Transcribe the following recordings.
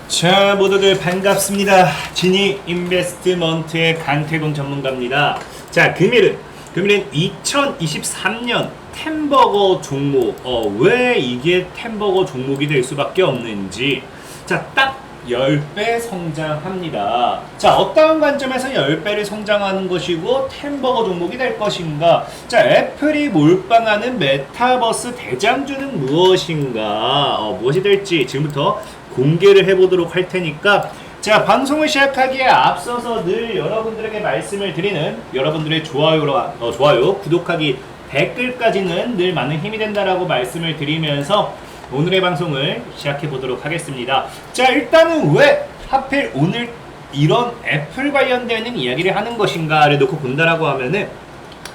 자, 모두들 반갑습니다. 지니 인베스트먼트의 강태공 전문가입니다. 자, 금일은 2023년 템버거 종목, 왜 이게 템버거 종목이 될 수밖에 없는지, 자, 딱 10배 성장합니다. 자, 어떤 관점에서 10배를 성장하는 것이고 템버거 종목이 될 것인가? 자, 애플이 몰빵하는 메타버스 대장주는 무엇인가? 무엇이 될지 지금부터 공개를 해보도록 할 테니까, 자, 방송을 시작하기에 앞서서 늘 여러분들에게 말씀을 드리는 여러분들의 좋아요, 구독하기, 댓글까지는 늘 많은 힘이 된다라고 말씀을 드리면서 오늘의 방송을 시작해 보도록 하겠습니다. 자, 일단은 왜 하필 오늘 이런 애플 관련되는 이야기를 하는 것인가를 놓고 본다라고 하면은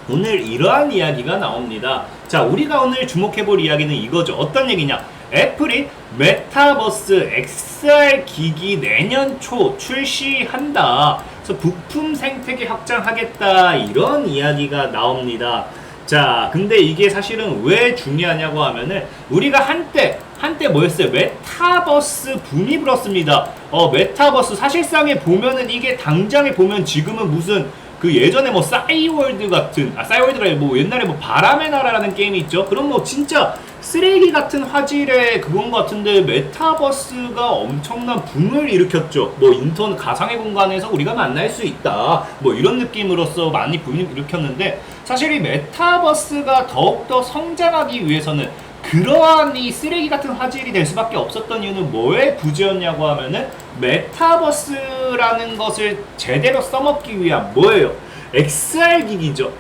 오늘 이러한 이야기가 나옵니다. 자, 우리가 오늘 주목해 볼 이야기는 이거죠. 어떤 얘기냐? 애플이 메타버스 XR 기기 내년 초 출시한다. 그래서 부품 생태계 확장하겠다. 이런 이야기가 나옵니다. 자, 근데 이게 사실은 왜 중요하냐고 하면은 우리가 한때 뭐였어요? 메타버스 붐이 불었습니다. 메타버스 사실상에 보면은 이게 당장에 보면 지금은 무슨 그 예전에 뭐 싸이월드 같은, 싸이월드가 아니라 뭐 옛날에 뭐 바람의 나라라는 게임이 있죠. 그럼 뭐 진짜 쓰레기 같은 화질의 그건 같은데 메타버스가 엄청난 붐을 일으켰죠. 뭐 인터넷 가상의 공간에서 우리가 만날 수 있다, 뭐 이런 느낌으로서 많이 붐을 일으켰는데, 사실 이 메타버스가 더욱더 성장하기 위해서는 그러한 이 쓰레기 같은 화질이 될 수밖에 없었던 이유는 뭐에 부재였냐고 하면은 메타버스라는 것을 제대로 써먹기 위한 뭐예요? XR 기기죠.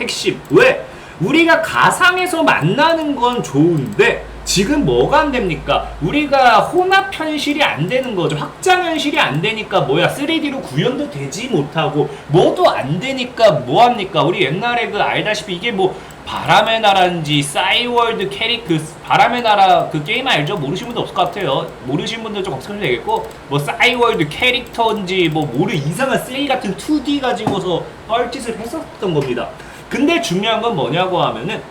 핵심. 왜? 우리가 가상에서 만나는 건 좋은데 지금 뭐가 안 됩니까? 우리가 혼합 현실이 안 되는 거죠. 확장 현실이 안 되니까 3D로 구현도 되지 못하고 뭐도 안 되니까 뭐 합니까? 우리 옛날에 알다시피 이게 뭐 바람의 나라인지 싸이월드 캐릭터, 바람의 나라 그 게임 알죠? 모르시는 분도 없을 것 같아요. 모르시는 분들 좀 검색하셔도 되겠고, 뭐 싸이월드 캐릭터인지 뭐 이상한 쓰레기 같은 2D 가지고서 뻘짓을 했었던 겁니다. 근데 중요한 건 뭐냐고 하면은,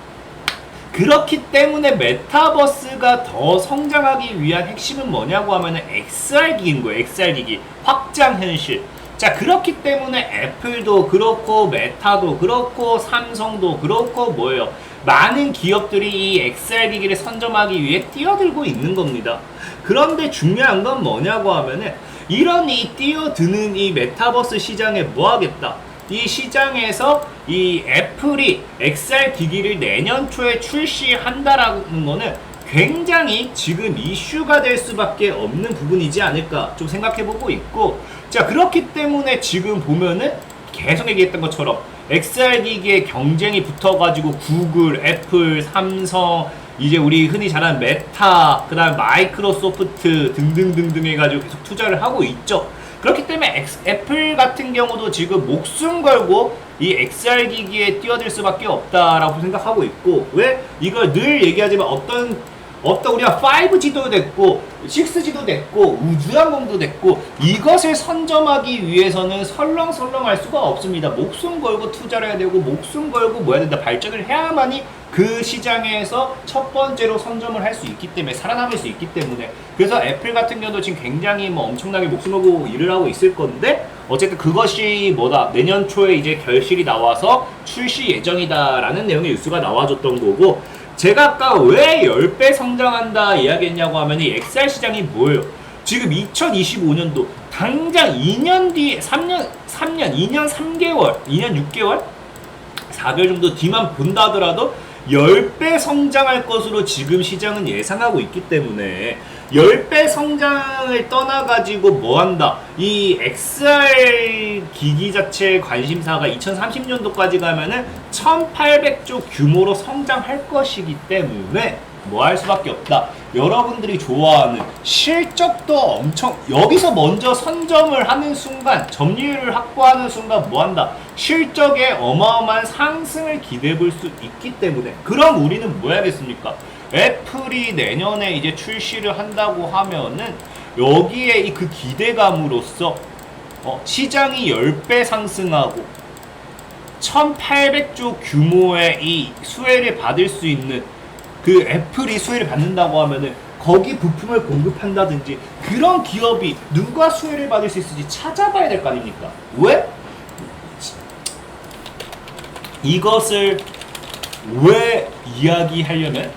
그렇기 때문에 메타버스가 더 성장하기 위한 핵심은 뭐냐고 하면은 XR 기기인 거예요. XR 기기, 확장 현실. 자, 그렇기 때문에 애플도 그렇고 메타도 그렇고 삼성도 그렇고 뭐예요? 많은 기업들이 이 XR 기기를 선점하기 위해 뛰어들고 있는 겁니다. 그런데 중요한 건 뭐냐고 하면은, 이런 이 뛰어드는 이 메타버스 시장에 뭐 하겠다? 이 시장에서 이 애플이 XR 기기를 내년 초에 출시한다라는 거는 굉장히 지금 이슈가 될 수밖에 없는 부분이지 않을까 좀 생각해보고 있고, 자, 그렇기 때문에 지금 보면은 계속 얘기했던 것처럼 XR 기기에 경쟁이 붙어가지고 구글, 애플, 삼성, 이제 우리 흔히 잘 아는 메타, 그 다음 마이크로소프트 등등등등 해가지고 계속 투자를 하고 있죠. 그렇기 때문에 애플 같은 경우도 지금 목숨 걸고 이 XR 기기에 뛰어들 수밖에 없다라고 생각하고 있고, 왜? 이걸 늘 얘기하지만 어떤 우리가 5G도 됐고 6G도 됐고 우주항공도 됐고 이것을 선점하기 위해서는 설렁설렁할 수가 없습니다. 목숨 걸고 투자를 해야 되고 목숨 걸고 뭐 해야 된다, 발전을 해야만이 그 시장에서 첫 번째로 선점을 할 수 있기 때문에, 살아남을 수 있기 때문에. 그래서 애플 같은 경우도 지금 굉장히 뭐 엄청나게 목숨 걸고 일을 하고 있을 건데, 어쨌든 그것이 뭐다, 내년 초에 이제 결실이 나와서 출시 예정이다라는 내용의 뉴스가 나와줬던 거고, 제가 아까 왜 10배 성장한다 이야기했냐고 하면 이 XR 시장이 뭐예요? 지금 2025년도 당장 2년 뒤에 2년 3개월, 2년 6개월? 4개월 정도 뒤만 본다 하더라도 10배 성장할 것으로 지금 시장은 예상하고 있기 때문에 10배 성장을 떠나가지고 뭐한다? 이 XR 기기 자체의 관심사가 2030년도까지 가면은 1800조 규모로 성장할 것이기 때문에 뭐 할 수밖에 없다. 여러분들이 좋아하는 실적도 엄청, 여기서 먼저 선점을 하는 순간, 점유율을 확보하는 순간 뭐 한다? 실적에 어마어마한 상승을 기대해 볼 수 있기 때문에. 그럼 우리는 뭐 해야겠습니까? 애플이 내년에 이제 출시를 한다고 하면은 여기에 그 기대감으로써 시장이 10배 상승하고 1800조 규모의 이 수혜를 받을 수 있는, 그 애플이 수혜를 받는다고 하면은 거기 부품을 공급한다든지 그런 기업이 누가 수혜를 받을 수 있을지 찾아봐야 될 거 아닙니까? 왜? 이것을 왜 이야기하려면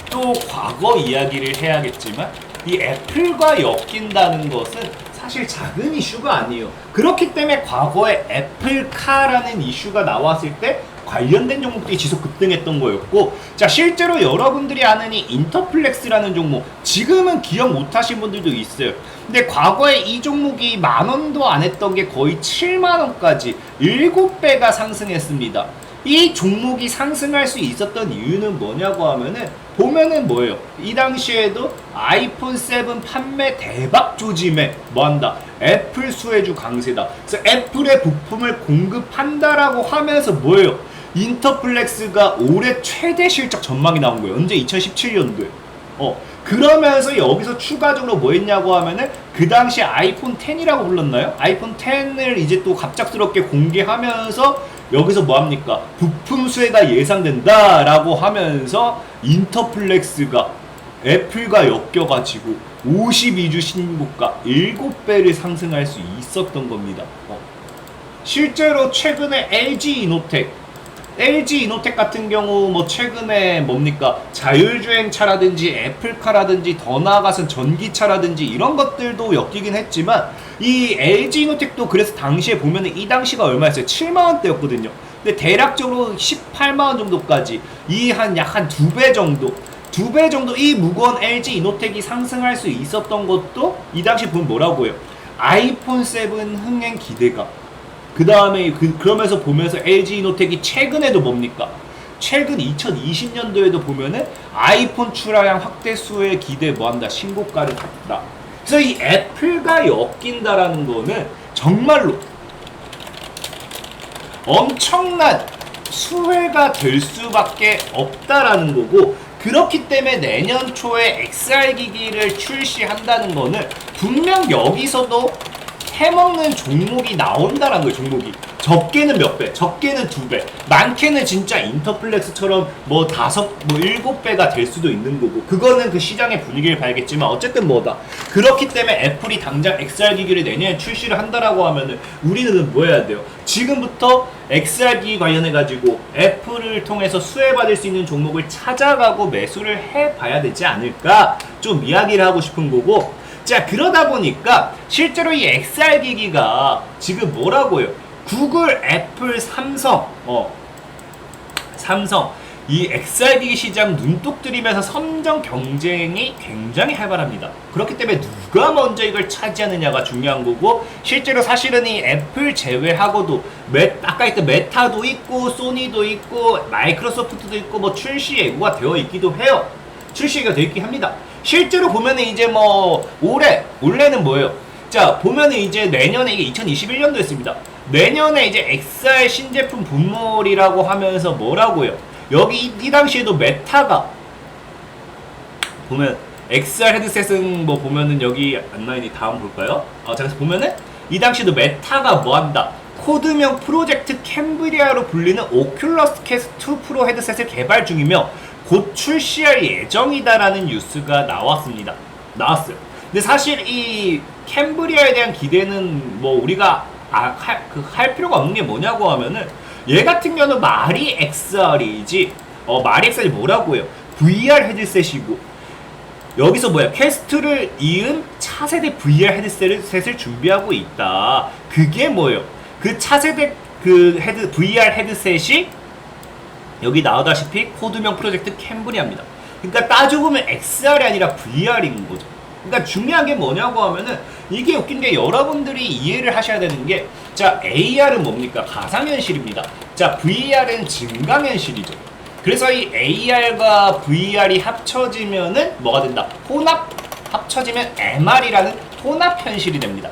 또 과거 이야기를 해야겠지만 이 애플과 엮인다는 것은 사실 작은 이슈가 아니에요. 그렇기 때문에 과거에 애플카라는 이슈가 나왔을 때 관련된 종목들이 지속 급등했던 거였고, 자 실제로 여러분들이 아는 이 인터플렉스라는 종목 지금은 기억 못하신 분들도 있어요. 근데 과거에 이 종목이 10,000원도 안 했던 게 거의 70,000원까지 7배가 상승했습니다. 이 종목이 상승할 수 있었던 이유는 뭐냐고 하면은 보면은 뭐예요? 이 당시에도 아이폰 7 판매 대박 조짐에 뭐한다? 애플 수혜주 강세다. 그래서 애플의 부품을 공급한다라고 하면서 뭐예요? 인터플렉스가 올해 최대 실적 전망이 나온 거예요. 언제? 2017년도에. 그러면서 여기서 추가적으로 뭐 했냐고 하면은 그 당시 아이폰 10이라고 불렀나요? 아이폰 10을 이제 또 갑작스럽게 공개하면서 여기서 뭐합니까? 부품 수혜가 예상된다 라고 하면서 인터플렉스가 애플과 엮여가지고 52주 신고가 7배를 상승할 수 있었던 겁니다. 실제로 최근에 LG 이노텍 같은 경우 뭐 최근에 뭡니까? 자율주행차라든지 애플카라든지 더 나아가선 전기차라든지 이런 것들도 엮이긴 했지만 이 LG 이노텍도 그래서 당시에 보면은 이 당시가 얼마였어요? 70,000원대였거든요. 근데 대략적으로 180,000원 정도까지 이 약 한 2배 정도 2배 정도 이 무거운 LG 이노텍이 상승할 수 있었던 것도 이 당시 보면 뭐라고 해요? 아이폰 7 흥행 기대감. 그 다음에 그러면서 보면서 LG 이노텍이 최근에도 뭡니까? 최근 2020년도에도 보면은 아이폰 출하량 확대 수의 기대 뭐한다? 신고가를 갔다. 그래서 이 애플과 엮인다라는 거는 정말로 엄청난 수혜가 될 수밖에 없다라는 거고, 그렇기 때문에 내년 초에 XR 기기를 출시한다는 거는 분명 여기서도 해먹는 종목이 나온다라는 거예요. 종목이 적게는 몇 배, 적게는 2배, 많게는 진짜 인터플렉스처럼 뭐 7배가 될 수도 있는 거고, 그거는 그 시장의 분위기를 봐야겠지만 어쨌든 뭐다. 그렇기 때문에 애플이 당장 XR 기기를 내년에 출시를 한다라고 하면은 우리는 뭐 해야 돼요? 지금부터 XR 기기 관련해 가지고 애플을 통해서 수혜받을 수 있는 종목을 찾아가고 매수를 해봐야 되지 않을까, 좀 이야기를 하고 싶은 거고. 자 그러다 보니까 실제로 이 XR 기기가 지금 뭐라고요? 구글, 애플, 삼성 이 XR 기기 시장 눈독 들이면서 선정 경쟁이 굉장히 활발합니다. 그렇기 때문에 누가 먼저 이걸 차지하느냐가 중요한 거고, 실제로 사실은 이 애플 제외하고도 아까 했던 메타도 있고 소니도 있고 마이크로소프트도 있고 뭐 출시 예고가 되어 있기도 해요. 출시가 되어 있긴 합니다. 실제로 보면은 이제 뭐 올해는 뭐예요? 자 보면은 이제 내년에 이게 2021년도였습니다. 내년에 이제 XR 신제품 분몰이라고 하면서 뭐라고요? 여기 이 당시에도 메타가 보면 XR 헤드셋은 뭐 보면은 여기 안 나있니? 다음 볼까요? 자 그래서 보면은 이 당시에도 메타가 뭐한다? 코드명 프로젝트 캠브리아로 불리는 오큘러스 퀘스트 2 프로 헤드셋을 개발 중이며 곧 출시할 예정이다라는 뉴스가 나왔어요. 근데 사실 이 캠브리아에 대한 기대는 뭐 우리가 할 필요가 없는 게 뭐냐고 하면은 얘 같은 경우는 말이 XR이지 말이 XR이 뭐라고 해요? VR 헤드셋이고 여기서 뭐야? 퀘스트를 이은 차세대 VR 헤드셋을 준비하고 있다. 그게 뭐예요? 그 차세대 VR 헤드셋이 여기 나오다시피 코드명 프로젝트 캠브리아입니다. 그러니까 따져보면 XR이 아니라 VR인 거죠. 그러니까 중요한 게 뭐냐고 하면은 이게 웃긴 게 여러분들이 이해를 하셔야 되는 게, 자 AR은 뭡니까? 가상현실입니다. 자 VR은 증강현실이죠. 그래서 이 AR과 VR이 합쳐지면은 뭐가 된다? 합쳐지면 MR이라는 혼합현실이 됩니다.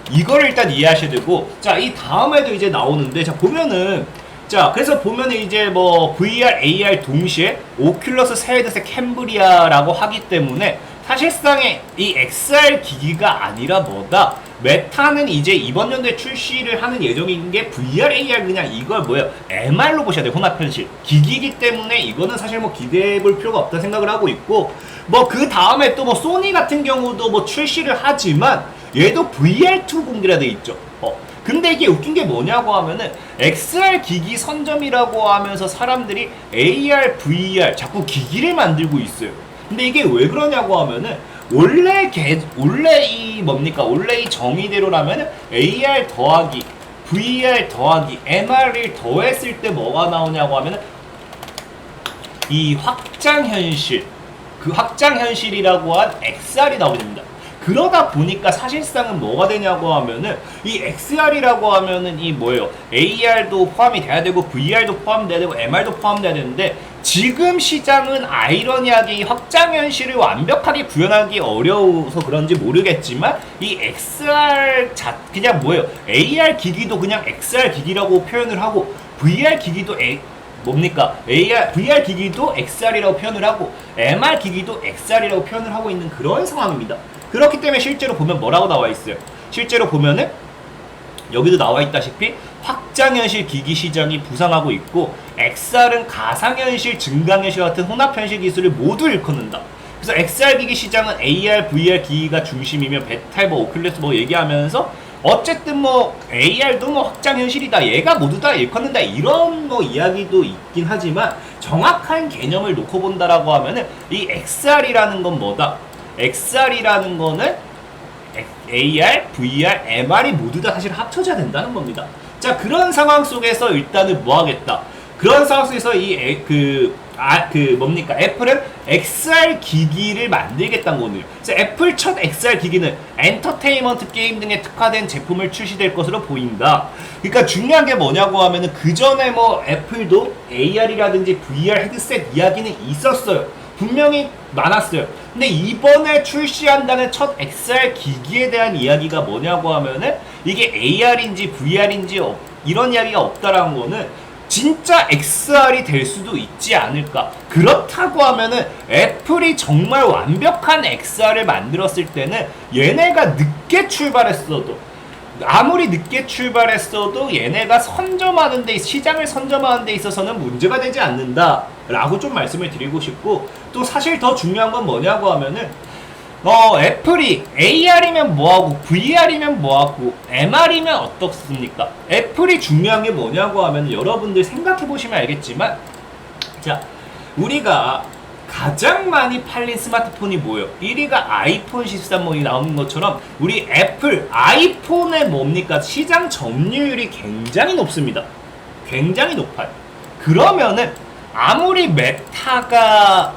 이거를 일단 이해하셔야 되고, 자 이 다음에도 이제 나오는데, 자 보면은 자 그래서 보면은 이제 뭐 VR, AR 동시에 오큘러스 새 헤드셋 캠브리아라고 하기 때문에 사실상의 이 XR 기기가 아니라 뭐다? 메타는 이제 이번 연도에 출시를 하는 예정인 게 VR, AR 그냥 이걸 뭐예요? MR로 보셔야 돼요. 혼합 현실. 기기이기 때문에 이거는 사실 뭐 기대해 볼 필요가 없다 생각을 하고 있고, 뭐 그 다음에 또 뭐 소니 같은 경우도 뭐 출시를 하지만 얘도 VR2 공개라 돼 있죠. 근데 이게 웃긴 게 뭐냐고 하면은 XR 기기 선점이라고 하면서 사람들이 AR, VR 자꾸 기기를 만들고 있어요. 근데 이게 왜 그러냐고 하면은 원래 이 뭡니까? 원래 이 정의대로라면은 AR 더하기 VR 더하기 MR을 더했을 때 뭐가 나오냐고 하면은 이 확장현실, 그 확장현실이라고 한 XR이 나오게 됩니다. 그러다 보니까 사실상은 뭐가 되냐고 하면은 이 XR이라고 하면은 이 뭐예요? AR도 포함이 돼야 되고 VR도 포함돼야 되고 MR도 포함돼야 되는데, 지금 시장은 아이러니하게 이 확장현실을 완벽하게 구현하기 어려워서 그런지 모르겠지만 이 XR 그냥 뭐예요? AR 기기도 그냥 XR 기기라고 표현을 하고 VR 기기도 뭡니까? VR 기기도 XR이라고 표현을 하고 MR 기기도 XR이라고 표현을 하고 있는 그런 상황입니다. 그렇기 때문에 실제로 보면 뭐라고 나와 있어요? 실제로 보면은 여기도 나와 있다시피 확장현실 기기 시장이 부상하고 있고, XR은 가상현실, 증강현실 같은 혼합현실 기술을 모두 일컫는다. 그래서 XR 기기 시장은 AR, VR 기기가 중심이며 베탈, 뭐 오큘러스 뭐 얘기하면서 어쨌든 뭐 AR도 뭐 확장현실이다, 얘가 모두 다 일컫는다, 이런 뭐 이야기도 있긴 하지만 정확한 개념을 놓고 본다라고 하면은 이 XR이라는 건 뭐다? XR이라는 거는 AR, VR, MR이 모두 다 사실 합쳐져야 된다는 겁니다. 자, 그런 상황 속에서 일단은 뭐 하겠다? 그런 상황 속에서 뭡니까? 애플은 XR 기기를 만들겠다는 거네요. 그래서 애플 첫 XR 기기는 엔터테인먼트 게임 등에 특화된 제품을 출시될 것으로 보인다. 그러니까 중요한 게 뭐냐고 하면은 그 전에 뭐 애플도 AR이라든지 VR 헤드셋 이야기는 있었어요. 분명히 많았어요. 근데 이번에 출시한다는 첫 XR 기기에 대한 이야기가 뭐냐고 하면은 이게 AR인지 VR인지 이런 이야기가 없다라는 거는 진짜 XR이 될 수도 있지 않을까. 그렇다고 하면은 애플이 정말 완벽한 XR을 만들었을 때는 얘네가 늦게 출발했어도, 아무리 늦게 출발했어도 얘네가 시장을 선점하는 데 있어서는 문제가 되지 않는다 라고 좀 말씀을 드리고 싶고, 또 사실 더 중요한 건 뭐냐고 하면은 애플이 AR이면 뭐하고 VR이면 뭐하고 MR이면 어떻습니까? 애플이 중요한 게 뭐냐고 하면 여러분들 생각해 보시면 알겠지만, 자, 우리가 가장 많이 팔린 스마트폰이 뭐예요? 1위가 아이폰 13이 나오는 것처럼 우리 애플 아이폰의 뭡니까? 시장 점유율이 굉장히 높습니다. 굉장히 높아요. 그러면은 아무리 메타가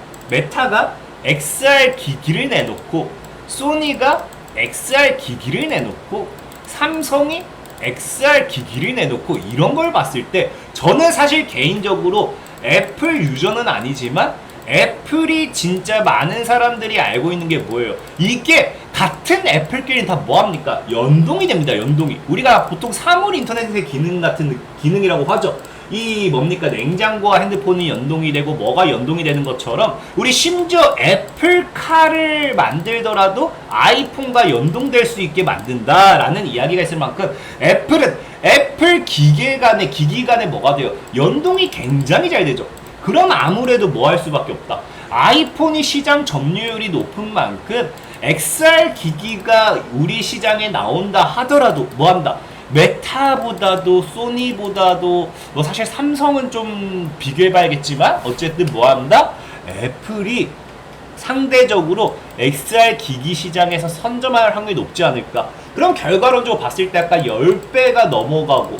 XR 기기를 내놓고, 소니가 XR 기기를 내놓고, 삼성이 XR 기기를 내놓고, 이런 걸 봤을 때 저는 사실 개인적으로 애플 유저는 아니지만 애플이 진짜 많은 사람들이 알고 있는 게 뭐예요? 이게 같은 애플끼리 다 뭐합니까? 연동이 됩니다. 연동이. 우리가 보통 사물 인터넷의 기능 같은 기능이라고 하죠. 이 뭡니까? 냉장고와 핸드폰이 연동이 되고 뭐가 연동이 되는 것처럼 우리 심지어 애플카를 만들더라도 아이폰과 연동될 수 있게 만든다라는 이야기가 있을 만큼 애플은 애플 기기 간에 뭐가 돼요? 연동이 굉장히 잘 되죠. 그럼 아무래도 뭐 할 수밖에 없다. 아이폰이 시장 점유율이 높은 만큼 XR 기기가 우리 시장에 나온다 하더라도 뭐한다? 메타보다도 소니보다도 뭐 사실 삼성은 좀 비교해봐야겠지만 어쨌든 뭐한다? 애플이 상대적으로 XR 기기 시장에서 선점할 확률이 높지 않을까. 그럼 결과론적으로 봤을 때 아까 10배가 넘어가고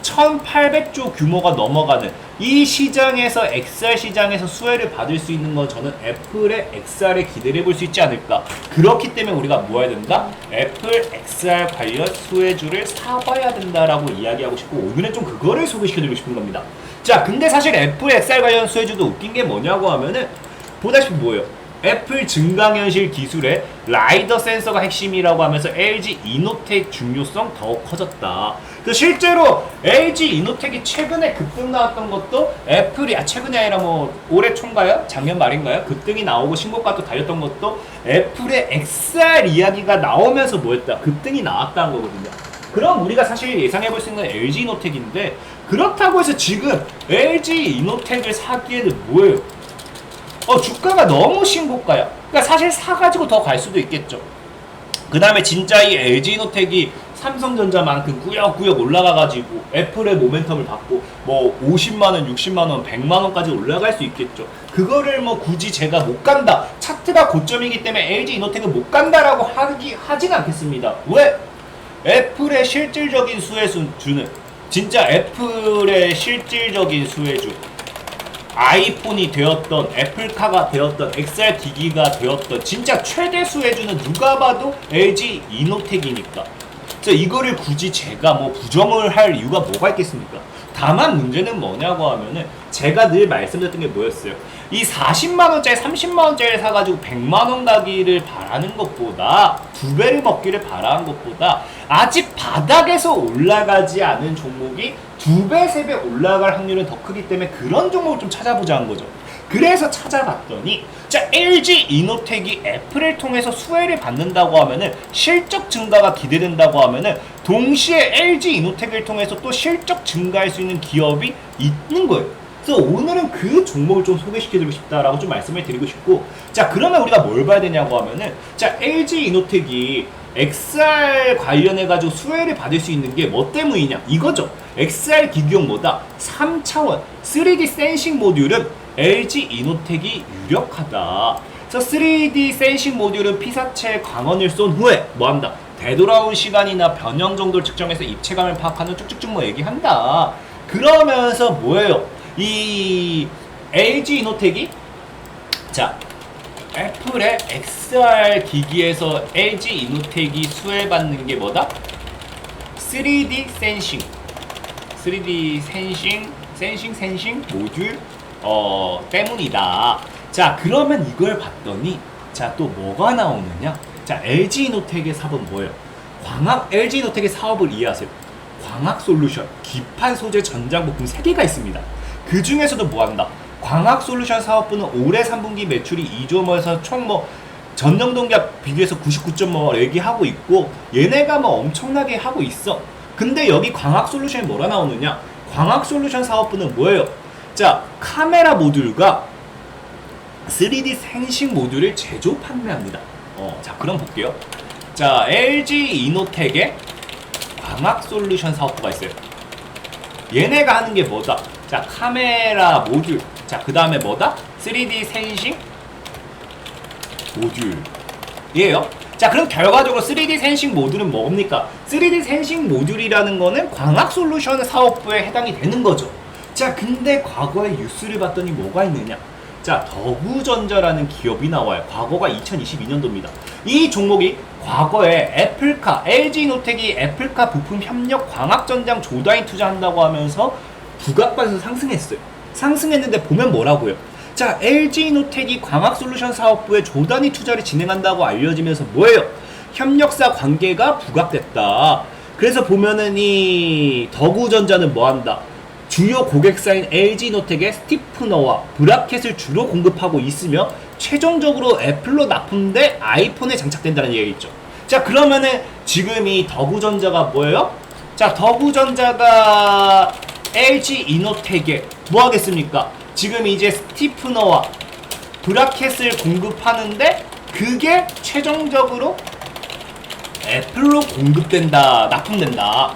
1800조 규모가 넘어가는 이 시장에서 XR 시장에서 수혜를 받을 수 있는 건 저는 애플의 XR에 기대를 해볼 수 있지 않을까. 그렇기 때문에 우리가 뭐 해야 된다? 애플 XR 관련 수혜주를 사봐야 된다라고 이야기하고 싶고, 오늘은 좀 그거를 소개시켜드리고 싶은 겁니다. 자, 근데 사실 애플 XR 관련 수혜주도 웃긴 게 뭐냐고 하면은 보다시피 뭐예요? 애플 증강현실 기술의 라이더 센서가 핵심이라고 하면서 LG 이노텍 중요성 더 커졌다. 그래서 실제로 LG 이노텍이 최근에 급등 나왔던 것도 애플이 최근이 아니라 뭐 올해 초인가요? 작년 말인가요? 급등이 나오고 신고가도 달렸던 것도 애플의 XR 이야기가 나오면서 뭐였다? 급등이 나왔다는 거거든요. 그럼 우리가 사실 예상해볼 수 있는 LG 이노텍인데 그렇다고 해서 지금 LG 이노텍을 사기에는 뭐예요? 주가가 너무 신고가야. 그러니까 사실 사가지고 더 갈 수도 있겠죠. 그 다음에 진짜 이 LG 이노텍이 삼성전자만큼 꾸역꾸역 올라가가지고 애플의 모멘텀을 받고 뭐 50만원, 60만원, 100만원까지 올라갈 수 있겠죠. 그거를 뭐 굳이 제가 못 간다. 차트가 고점이기 때문에 LG 이노텍은 못 간다라고 하진 않겠습니다. 왜? 애플의 실질적인 수혜주는 진짜 애플의 실질적인 수혜주 아이폰이 되었던 애플카가 되었던 XR 기기가 되었던 진짜 최대 수혜주는 누가 봐도 LG 이노텍이니까 그래서 이거를 굳이 제가 뭐 부정을 할 이유가 뭐가 있겠습니까? 다만 문제는 뭐냐고 하면은 제가 늘 말씀드렸던 게 뭐였어요? 이 40만원짜리 30만원짜리 사가지고 100만원 가기를 바라는 것보다 2배를 먹기를 바라는 것보다 아직 바닥에서 올라가지 않은 종목이 2배, 3배 올라갈 확률은 더 크기 때문에 그런 종목을 좀 찾아보자는 거죠. 그래서 찾아봤더니 자 LG 이노텍이 애플을 통해서 수혜를 받는다고 하면은 실적 증가가 기대된다고 하면은 동시에 LG 이노텍을 통해서 또 실적 증가할 수 있는 기업이 있는 거예요. 그래서 오늘은 그 종목을 좀 소개시켜드리고 싶다라고 좀 말씀을 드리고 싶고 자 그러면 우리가 뭘 봐야 되냐고 하면은 자 LG 이노텍이 XR 관련해가지고 수혜를 받을 수 있는 게 뭐 때문이냐 이거죠. XR 기기용보다 3차원 3D 센싱 모듈은 LG 이노텍이 유력하다. 그래서 3D 센싱 모듈은 피사체 광원을 쏜 후에 뭐한다? 되돌아온 시간이나 변형 정도를 측정해서 입체감을 파악하는 쭉쭉쭉 뭐 얘기한다. 그러면서 뭐예요? 이 LG 이노텍이 자 애플의 XR 기기에서 LG 이노텍이 수혜받는 게 뭐다? 3D 센싱 3D 센싱 모듈 때문이다. 자 그러면 이걸 봤더니 자 또 뭐가 나오느냐? 자 LG 이노텍의 사업은 뭐예요? LG 이노텍의 사업을 이해하세요. 광학 솔루션, 기판 소재 전장 부품 3개가 있습니다. 그 중에서도 뭐한다? 광학 솔루션 사업부는 올해 3분기 매출이 2조에서 총 뭐 전년 동기와 비교해서 99.5 얘기하고 있고 얘네가 뭐 엄청나게 하고 있어. 근데 여기 광학 솔루션이 뭐라 나오느냐? 광학 솔루션 사업부는 뭐예요? 자 카메라 모듈과 3D 센싱 모듈을 제조 판매합니다. 자 그럼 볼게요. 자 LG 이노텍의 광학 솔루션 사업부가 있어요. 얘네가 하는 게 뭐다? 자 카메라 모듈 자 그 다음에 뭐다? 3D 센싱 모듈이에요. 자 그럼 결과적으로 3D 센싱 모듈은 뭡니까? 3D 센싱 모듈이라는 거는 광학 솔루션 사업부에 해당이 되는 거죠. 자 근데 과거에 뉴스를 봤더니 뭐가 있느냐? 자 더구전자라는 기업이 나와요. 과거가 2022년도입니다. 이 종목이 과거에 애플카, LG이노텍이 애플카 부품 협력 광학전장 조단위 투자한다고 하면서 부각받아서 상승했어요. 상승했는데 보면 뭐라고요? 자 LG이노텍이 광학솔루션 사업부에 조단위 투자를 진행한다고 알려지면서 뭐예요? 협력사 관계가 부각됐다. 그래서 보면은 이 더구전자는 뭐한다? 주요 고객사인 LG이노텍의 스티프너와 브라켓을 주로 공급하고 있으며 최종적으로 애플로 납품돼 아이폰에 장착된다는 얘기가 있죠. 자 그러면은 지금 이 더구전자가 뭐예요? 자 더구전자가 LG이노텍에 뭐 하겠습니까? 지금 이제 스티프너와 브라켓을 공급하는데 그게 최종적으로 애플로 공급된다, 납품된다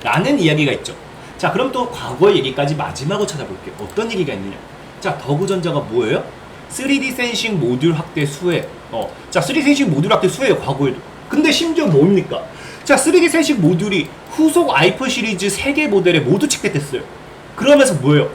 라는 이야기가 있죠. 자 그럼 또 과거 얘기까지 마지막으로 찾아볼게요. 어떤 얘기가 있느냐? 자 더구전자가 뭐예요? 3D 센싱 모듈 확대 수혜. 자 3D 센싱 모듈 확대 수혜예요. 과거에도. 근데 심지어 뭡니까? 자 3D 센싱 모듈이 후속 아이폰 시리즈 3개 모델에 모두 채택됐어요. 그러면서 뭐예요?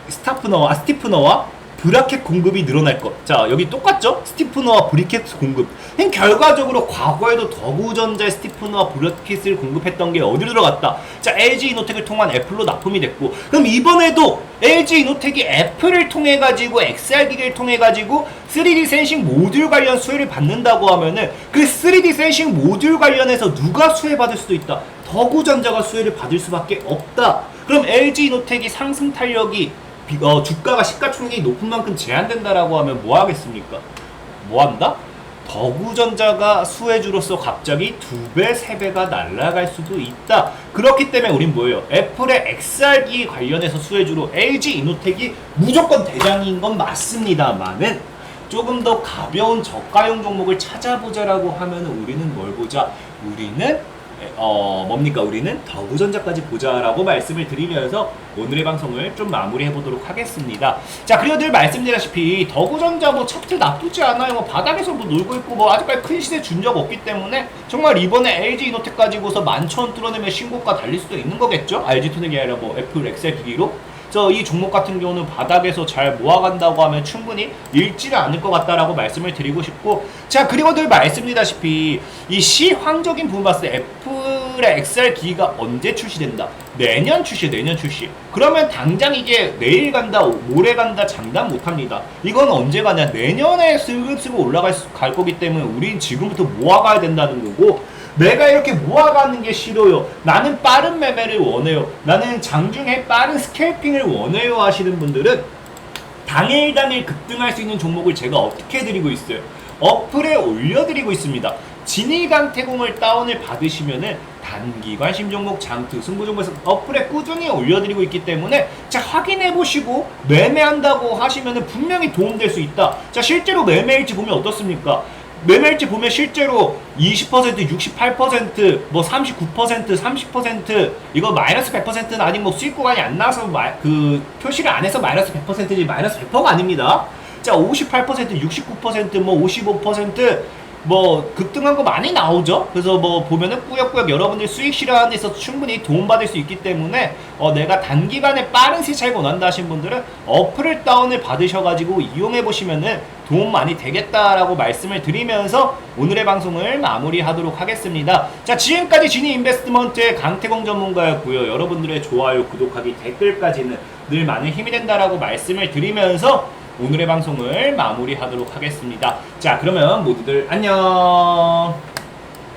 스티프너와 브라켓 공급이 늘어날 것. 자, 여기 똑같죠? 스티프너와 브리켓 공급. 결과적으로 과거에도 더구전자의 스티프너와 브라켓을 공급했던 게 어디로 들어갔다? 자, LG이노텍을 통한 애플로 납품이 됐고, 그럼 이번에도 LG이노텍이 애플을 통해 가지고 XR 기기를 통해 가지고 3D 센싱 모듈 관련 수혜를 받는다고 하면은 그 3D 센싱 모듈 관련해서 누가 수혜받을 수도 있다? 더구전자가 수혜를 받을 수밖에 없다. 그럼 LG이노텍이 상승 탄력이 주가가 시가총액이 높은 만큼 제한된다라고 하면 뭐 하겠습니까? 뭐 한다? 더구전자가 수혜주로서 갑자기 2배, 3배가 날아갈 수도 있다. 그렇기 때문에 우린 뭐예요? 애플의 XR기 관련해서 수혜주로 LG이노텍이 무조건 대장인 건 맞습니다만은 조금 더 가벼운 저가형 종목을 찾아보자라고 하면 우리는 뭘 보자? 우리는 우리는 더구전자까지 보자라고 말씀을 드리면서 오늘의 방송을 좀 마무리해 보도록 하겠습니다. 자, 그리고 늘 말씀드렸다시피 더구전자 뭐 차트 나쁘지 않아요. 뭐 바닥에서 뭐 놀고 있고 뭐 아직까지 큰 시세 준 적 없기 때문에 정말 이번에 LG이노텍 가지고서 11,000원 뚫어내면 신고가 달릴 수도 있는 거겠죠? LG투넥이 아니라 뭐 애플 엑셀 기기로. 이 종목 같은 경우는 바닥에서 잘 모아간다고 하면 충분히 잃지는 않을 것 같다라고 말씀을 드리고 싶고, 자, 그리고 늘 말씀드리다시피 이 시황적인 부분 봤을 때 애플의 XR 기기가 언제 출시된다? 내년 출시. 그러면 당장 이게 내일 간다, 모레 간다 장담 못합니다. 이건 언제 가냐? 내년에 슬금슬금 갈 거기 때문에 우린 지금부터 모아가야 된다는 거고, 내가 이렇게 모아가는 게 싫어요. 나는 빠른 매매를 원해요. 나는 장중에 빠른 스캘핑을 원해요 하시는 분들은 당일 급등할 수 있는 종목을 제가 어떻게 해드리고 있어요? 어플에 올려드리고 있습니다. 진일강태공을 다운을 받으시면은 단기관 심종목 장투 승부종목에서 어플에 꾸준히 올려드리고 있기 때문에 자, 확인해보시고 매매한다고 하시면은 분명히 도움될 수 있다. 자, 실제로 매매일지 보면 어떻습니까? 매매일지 보면 실제로 20%, 68%, 뭐 39%, 30% 이거 마이너스 100%는 아닌 뭐 수익 구간이 안 나와서 그 표시를 안 해서 마이너스 100%지 마이너스 100%가 아닙니다. 자, 58%, 69%, 뭐 55%, 뭐 급등한 거 많이 나오죠. 그래서 뭐 보면은 꾸역꾸역 여러분들 수익 실현에 있어서 충분히 도움받을 수 있기 때문에 내가 단기간에 빠른 시차를 원한다 하신 분들은 어플을 다운을 받으셔가지고 이용해 보시면은 도움 많이 되겠다라고 말씀을 드리면서 오늘의 방송을 마무리하도록 하겠습니다. 자, 지금까지 지니 인베스트먼트의 강태공 전문가였고요. 여러분들의 좋아요, 구독하기, 댓글까지는 늘 많은 힘이 된다라고 말씀을 드리면서 오늘의 방송을 마무리하도록 하겠습니다. 자, 그러면 모두들 안녕.